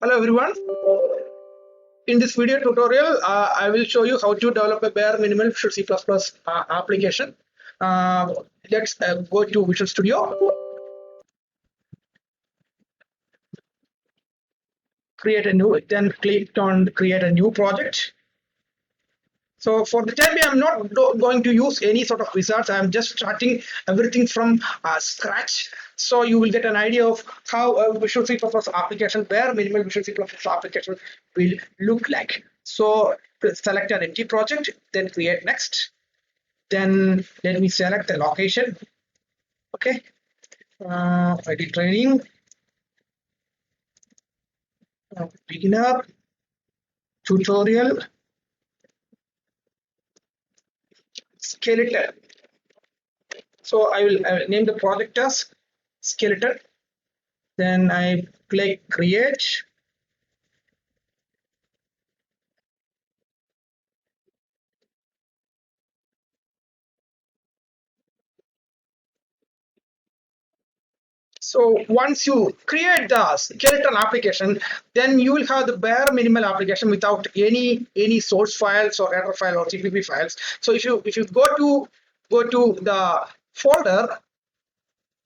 Hello everyone. In this video tutorial, I will show you how to develop a bare minimal Visual C++ application. Let's go to Visual Studio, then click on create a new project. So for the time being, I'm not going to use any sort of wizards. I'm just starting everything from scratch. So you will get an idea of how a Visual C++ application, bare minimal Visual C++ application will look like. So select an empty project, then create next. Then let me select the location. Okay. ID training, beginner, tutorial, skeleton. So I will name the project as skeleton. Then I click create. So once you create the skeleton application, then you will have the bare minimal application without any source files or header file or CPP files. So if you go to the folder,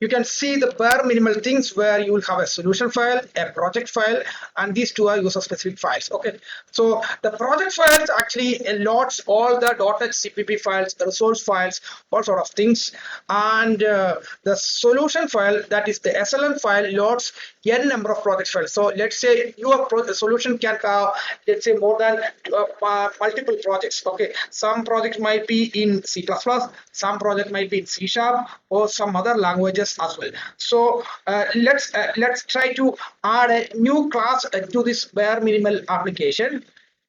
you can see the bare minimal things where you will have a solution file, a project file, and these two are user specific files. Okay, so the project files actually loads all the .h CPP files, the resource files, all sort of things, and the solution file, that is the SLN file, loads n number of project files. So let's say your solution can have, let's say, more than multiple projects. Okay, some projects might be in C++, some project might be in C#, or some other languages as well. So let's try to add a new class to this bare minimal application.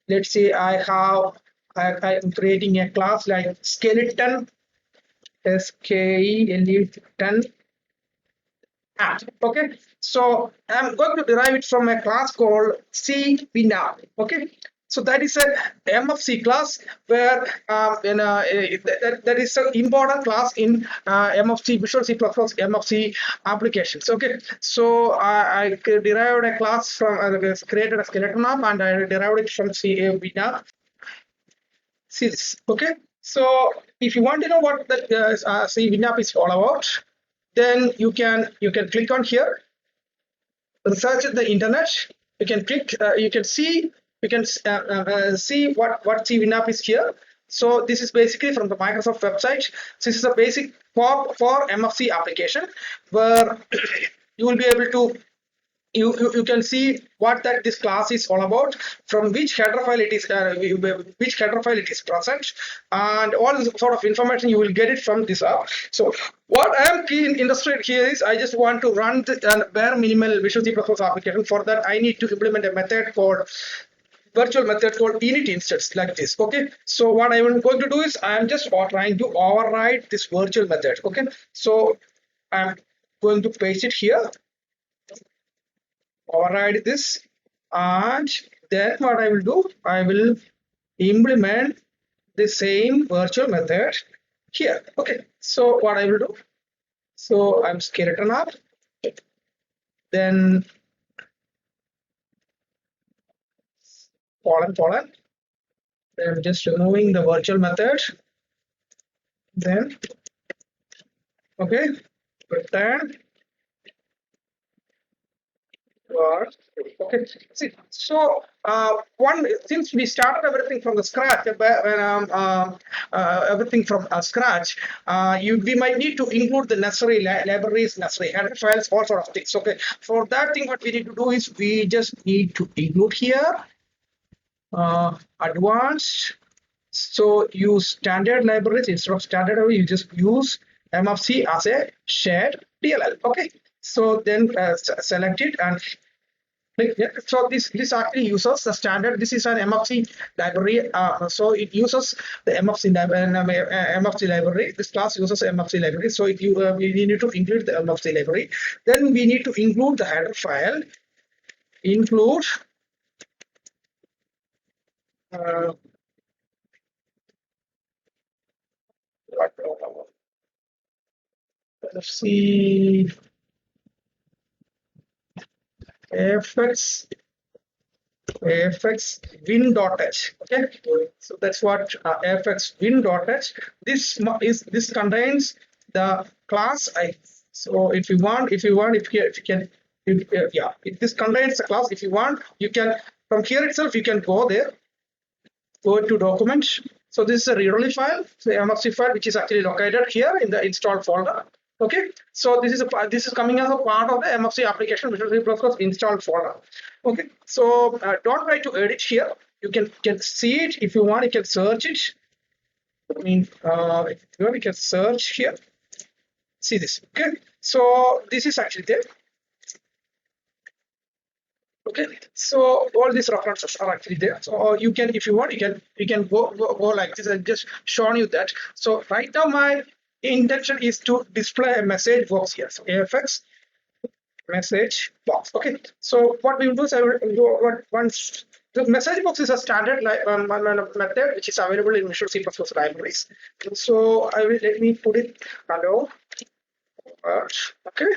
Let's say I am creating a class like skeleton, skeleton app. Okay, so I'm going to derive it from a class called CVNAP. Okay, so that is a MFC class where that is an important class in MFC Visual C++ MFC applications. Okay, so I derived a class from created a skeleton app, and I derived it from CVNAP. See this. Okay, so if you want to know what the CVNAP is all about, then you can click on here, search the internet. You can click, you can see what CVNAP is here. So this is basically from the Microsoft website. This is a basic for MFC application where you will be able to you can see what that this class is all about, from which header file it is present, and all this sort of information you will get it from this app. So what I am interested here is I just want to run the bare minimal Visual C++ application. For that I need to implement a method called virtual method called init instance, like this. Okay, so what I'm going to do is I'm just trying to override this virtual method. Okay, so I'm going to paste it here, override this, and then what I will do, I will implement the same virtual method here. Okay, so what I will do, so I'm skeleton app, then colon, then just removing the virtual method, then okay, return. Okay, see, so since we started everything from the scratch, everything from scratch, we might need to include the necessary libraries, necessary header files, all sort of things. Okay, for that thing, what we need to do is we just need to include here advanced. So use standard libraries instead of standard. You just use MFC as a shared DLL. Okay, so then select it and click here. So this actually uses the standard. This is an MFC library. So it uses the MFC library. This class uses MFC library. So if you we need to include the MFC library, then we need to include the header file. Include MFC effects AFX win.h. Okay, so that's what AFX win.h. This contains the class I. So if you want, if you can, yeah, if this contains the class. If you want, you can from here itself you can go there, go to document. So this is a read-only file, the MFC file, which is actually located here in the install folder. Okay, so this is coming as a part of the MFC application Visual C++ install folder. Okay, so don't try to edit here. You can see it if you want. You can search it. I mean, if you want, you can search here. See this. Okay, so this is actually there. Okay, so all these references are actually there. So you can, if you want, you can go like this. I just shown you that. So right now my intention is to display a message box here. So AFX message box. Okay, so what we will do is I will do once the message box is a standard method which is available in Visual C++ libraries. So I will let me put it hello. Okay,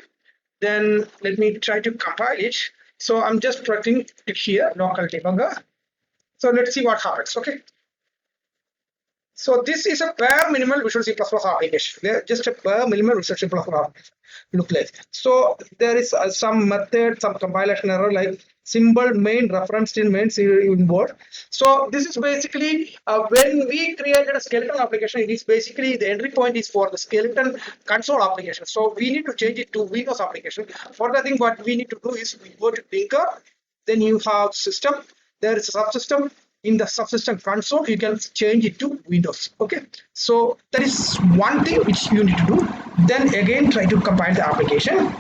then let me try to compile it. So I'm just putting it here, local debugger. So let's see what happens. Okay. So this is a bare minimal Visual C++ application. They're just a bare minimal Visual C++ application. Look like. So there is some method, some compilation error like symbol main referenced in main inward. So this is basically when we created a skeleton application, it is basically the entry point is for the skeleton console application. So we need to change it to Windows application. For that thing, what we need to do is we go to Tinker, then you have system, there is a subsystem. In the subsystem console, you can change it to Windows. Okay, so that is one thing which you need to do. Then again, try to compile the application.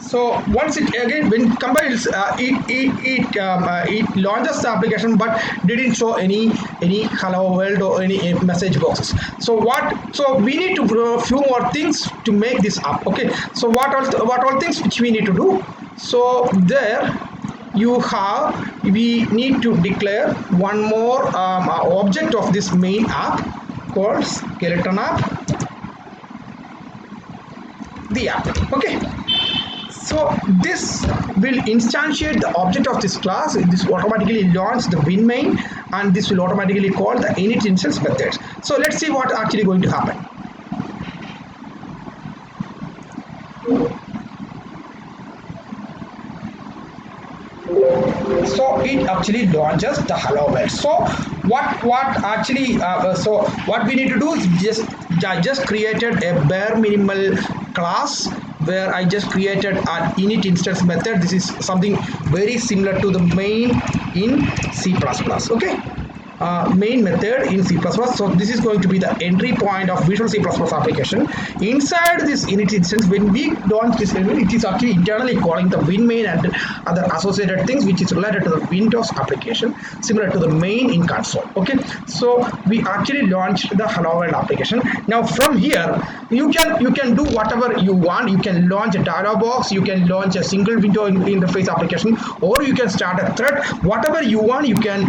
So once it again when compiles, it launches the application, but didn't show any hello world or any message boxes. So we need to do a few more things to make this up. Okay, so what all things which we need to do? So there we need to declare one more object of this main app called skeleton app, the app. Okay, so this will instantiate the object of this class. This will automatically launch the win main, and this will automatically call the init instance method. So let's see what actually going to happen. So it actually launches the hello world. So what we need to do is I just created a bare minimal class where I just created an init instance method. This is something very similar to the main in C++. Okay, main method in C++. So this is going to be the entry point of Visual C++ application. Inside this init instance, when we launch this element, it is actually internally calling the win main and other associated things which is related to the Windows application, similar to the main in console. Okay, so we actually launched the hello world application. Now from here you can do whatever you want. You can launch a dialog box, you can launch a single window interface application, or you can start a thread. Whatever you want, you can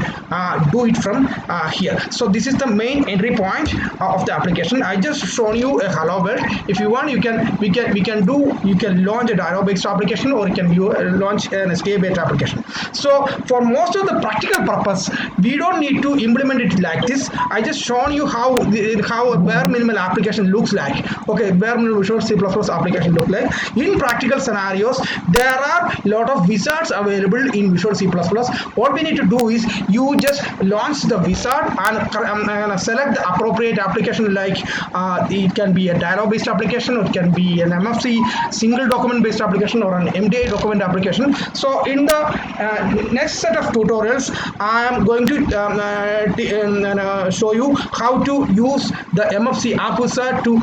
do it from here. So this is the main entry point of the application. I just shown you a hello world. If you want, you can launch a dialog based application, or you can launch an escape based application. So for most of the practical purpose, we don't need to implement it like this. I just shown you how a bare minimal application looks like. Okay, bare minimal Visual C++ application look like. In practical scenarios, there are a lot of wizards available in Visual C++. All we need to do is you just launch the wizard and select the appropriate application. Like it can be a dialog based application, or it can be an MFC single document based application, or an MDI document application. So in the next set of tutorials, I am going to show you how to use the MFC app wizard to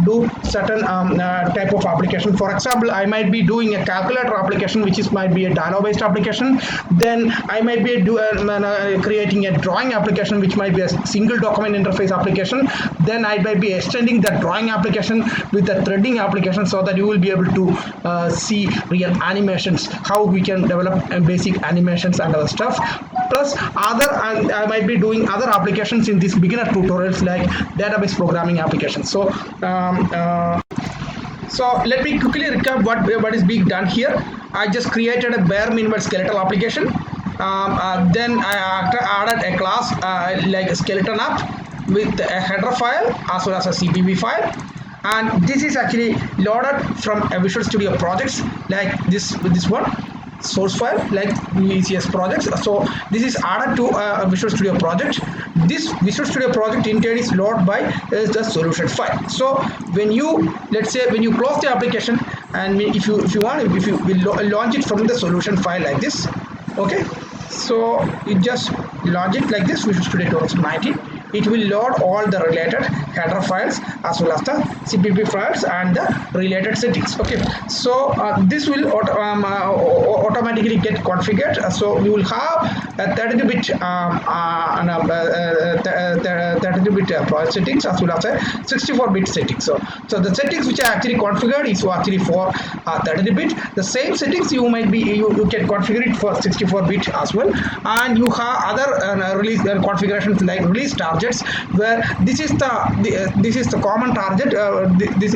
do certain type of application. For example, I might be doing a calculator application, which might be a dialog based application. Then I might be creating a drawing application, which might be a single document interface application. Then I might be extending that drawing application with a threading application, so that you will be able to see real animations, how we can develop basic animations and other stuff. Plus I might be doing other applications in these beginner tutorials, like database programming applications. So let me quickly recap what is being done here. I just created a bare minimal skeletal application. Then I added a class like a skeleton app with a header file as well as a CPP file. And this is actually loaded from a Visual Studio projects like this one source file like VCS projects. So this is added to a Visual Studio project. This Visual Studio project in turn is loaded by the solution file. So when you, let's say when you close the application, and if you will launch it from the solution file like this, okay, so you just launch it like this, Visual Studio 2019. It will load all the related header files as well as the CPP files and the related settings. Okay, so this will automatically get configured. So you will have a 32-bit 32-bit project settings as well as a 64-bit settings. So the settings which are actually configured is actually for 32-bit. The same settings you might be you can configure it for 64-bit as well, and you have other release configurations like release targets, where this is the common target. This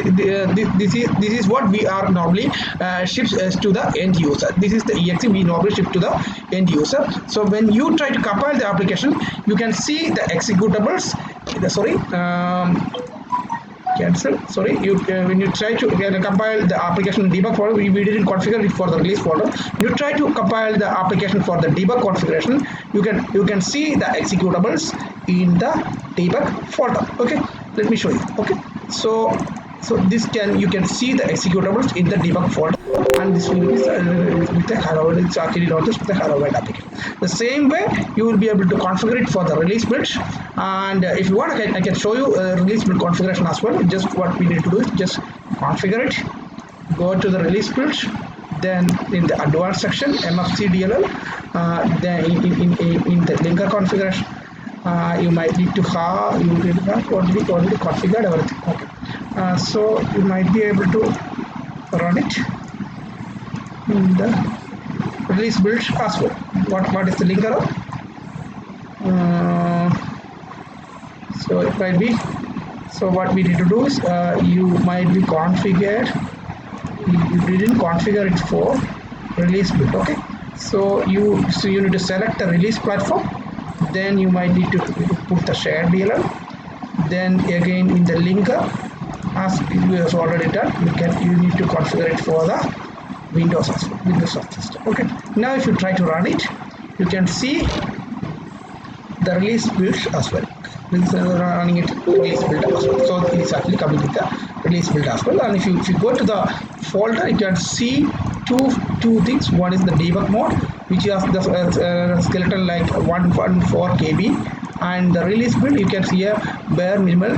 is what we are normally ships to the end user. This is the exe we normally ship to the end user. So when you try to compile the application, you can see the executables. When you try to compile the application debug folder, we didn't configure it for the release folder. You try to compile the application for the debug configuration, you can see the executables in the debug folder. Okay, let me show you. Okay, so you can see the executables in the debug folder, and this will be with the Hello World. It's actually not just with the Hello World application. The same way you will be able to configure it for the release build, and if you want, I can show you release build configuration as well. Just what we need to do is just configure it, go to the release build, then in the advanced section MFC DLL, then in the linker configuration, you might need to have already configured everything. Okay, so you might be able to run it in the release build as well. What is the linker? So it might be. So what we need to do is you might be configured. You didn't configure it for release build. Okay, so you need to select the release platform. Then you might need to put the shared DLL. Then again in the linker, as it was already done, you need to configure it for the Windows as well, Windows system. Okay, now if you try to run it, you can see the release build as well. This is running it release build as well. So it's actually coming with the release build as well. And if you go to the folder, you can see two things. One is the debug mode, which has the skeleton like 114 KB, and the release build you can see a bare minimal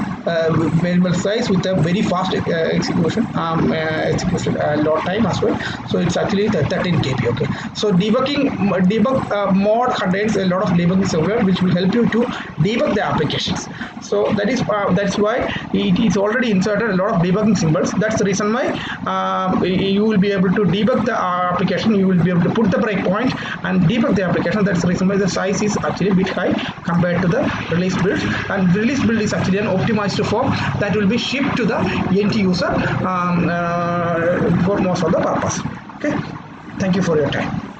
size with a very fast execution load time as well. So it's actually the 13 KB. Okay, so debug mode contains a lot of debugging software which will help you to debug the applications. So that's why it is already inserted a lot of debugging symbols. That's the reason why you will be able to debug the application. You will be able to put the breakpoint and debug the application. That's the reason why the size is actually a bit high compared to the release build. And release build is actually an optimized form that will be shipped to the end user for most of the purpose. Okay, thank you for your time.